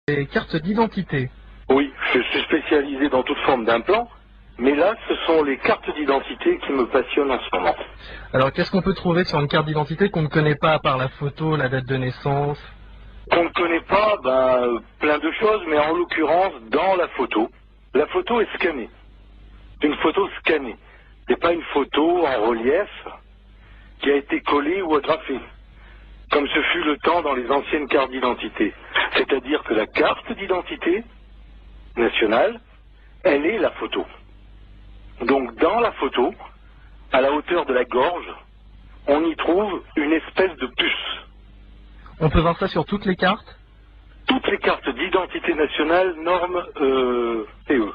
Des cartes d'identité. Oui, je suis spécialisé dans toute forme d'implant, mais là, ce sont les cartes d'identité qui me passionnent en ce moment. Alors, qu'est-ce qu'on peut trouver sur une carte d'identité qu'on ne connaît pas à part la photo, la date de naissance? On ne connaît pas plein de choses, mais en l'occurrence, dans la photo est scannée. C'est une photo scannée. C'est pas une photo en relief qui a été collée ou agrafée, comme ce fut le temps dans les anciennes cartes d'identité. C'est-à-dire que la carte d'identité nationale, elle est la photo. Donc dans la photo, à la hauteur de la gorge, on y trouve une espèce de puce. On peut voir ça sur toutes les cartes? Toutes les cartes d'identité nationale, normes PE.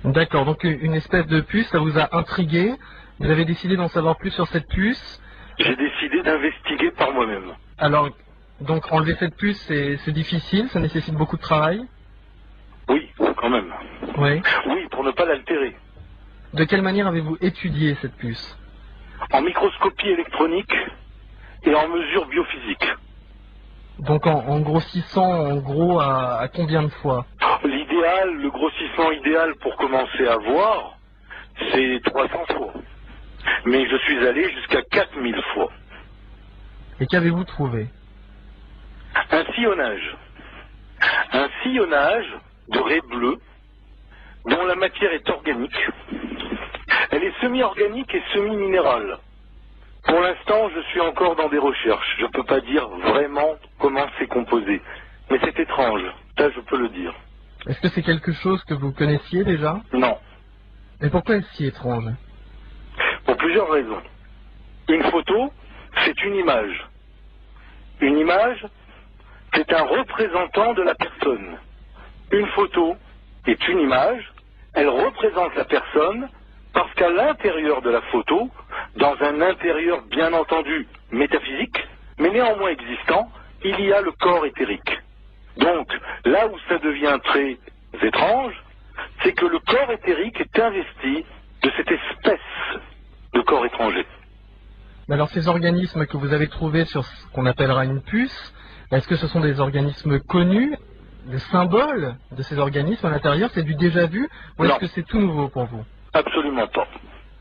D'accord, donc une espèce de puce, ça vous a intrigué. Vous avez décidé d'en savoir plus sur cette puce. J'ai décidé d'investiguer par moi-même. Alors, donc enlever cette puce, c'est difficile, ça nécessite beaucoup de travail? Oui, quand même. Oui. Oui, pour ne pas l'altérer. De quelle manière avez-vous étudié cette puce? En microscopie électronique et en mesure biophysique. Donc en grossissant en gros à combien de fois? L'idéal, le grossissement idéal pour commencer à voir, c'est 300 fois. Mais je suis allé jusqu'à 4000 fois. Et qu'avez-vous trouvé? Un sillonnage. Un sillonnage de raie bleue dont la matière est organique. Elle est semi-organique et semi-minérale. Pour l'instant, je suis encore dans des recherches. Je ne peux pas dire vraiment comment c'est composé. Mais c'est étrange. Ça, je peux le dire. Est-ce que c'est quelque chose que vous connaissiez déjà? Non. Et pourquoi est-ce si étrange? Pour plusieurs raisons. Une photo, c'est une image. Une image, c'est un représentant de la personne. Une photo est une image, elle représente la personne parce qu'à l'intérieur de la photo, dans un intérieur bien entendu métaphysique, mais néanmoins existant, il y a le corps éthérique. Donc, là où ça devient très étrange, c'est que le corps éthérique est investi de cette espèce de corps étranger. Mais alors ces organismes que vous avez trouvés sur ce qu'on appellera une puce, est-ce que ce sont des organismes connus? Le symbole de ces organismes à l'intérieur, c'est du déjà vu? Ou est-ce que c'est tout nouveau pour vous? Absolument pas.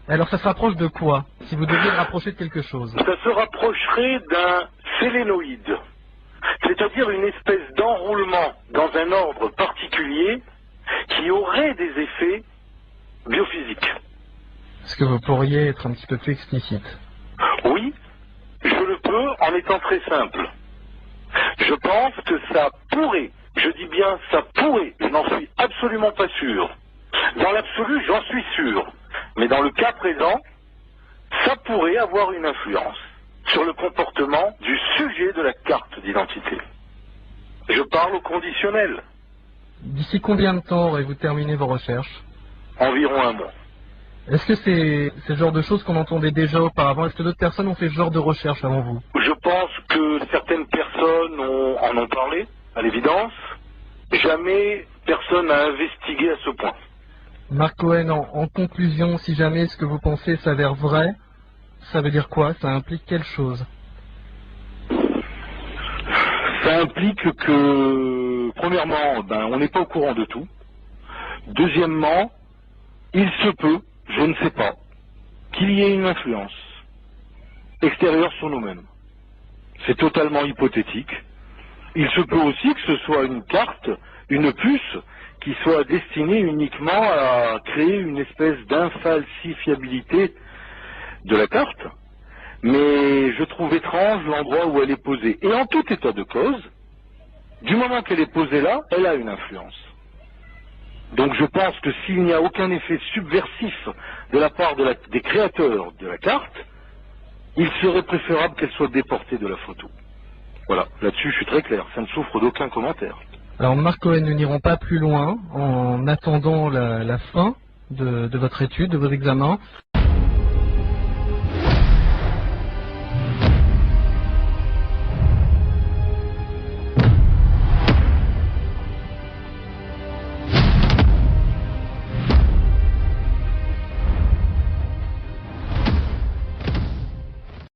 Alors ça se rapproche de quoi? Si vous deviez le rapprocher de quelque chose? Ça se rapprocherait d'un sélénoïde, c'est-à-dire une espèce d'enroulement dans un ordre particulier qui aurait des effets biophysiques. Est-ce que vous pourriez être un petit peu plus explicite? Oui, je le peux en étant très simple. Je pense que ça pourrait, je dis bien ça pourrait, je n'en suis absolument pas sûr. Dans l'absolu, j'en suis sûr. Mais dans le cas présent, ça pourrait avoir une influence sur le comportement du sujet de la carte d'identité. Je parle au conditionnel. D'ici combien de temps aurez-vous terminé vos recherches? Environ un mois. Est-ce que c'est le genre de choses qu'on entendait déjà auparavant? Est-ce que d'autres personnes ont fait ce genre de recherche avant vous? Je pense que certaines personnes en ont parlé, à l'évidence. Jamais personne n'a investigué à ce point. Marc Cohen, en conclusion, si jamais ce que vous pensez s'avère vrai, ça veut dire quoi? Ça implique quelle chose? Ça implique que, premièrement, on n'est pas au courant de tout. Deuxièmement, il se peut, je ne sais pas, qu'il y ait une influence extérieure sur nous-mêmes. C'est totalement hypothétique. Il se peut aussi que ce soit une carte, une puce, qui soit destinée uniquement à créer une espèce d'infalsifiabilité de la carte. Mais je trouve étrange l'endroit où elle est posée. Et en tout état de cause, du moment qu'elle est posée là, elle a une influence. Donc je pense que s'il n'y a aucun effet subversif de la part des créateurs de la carte, il serait préférable qu'elle soit déportée de la photo. Voilà, là-dessus je suis très clair, ça ne souffre d'aucun commentaire. Alors Marc Cohen, nous n'irons pas plus loin en attendant la fin de votre étude, de vos examens.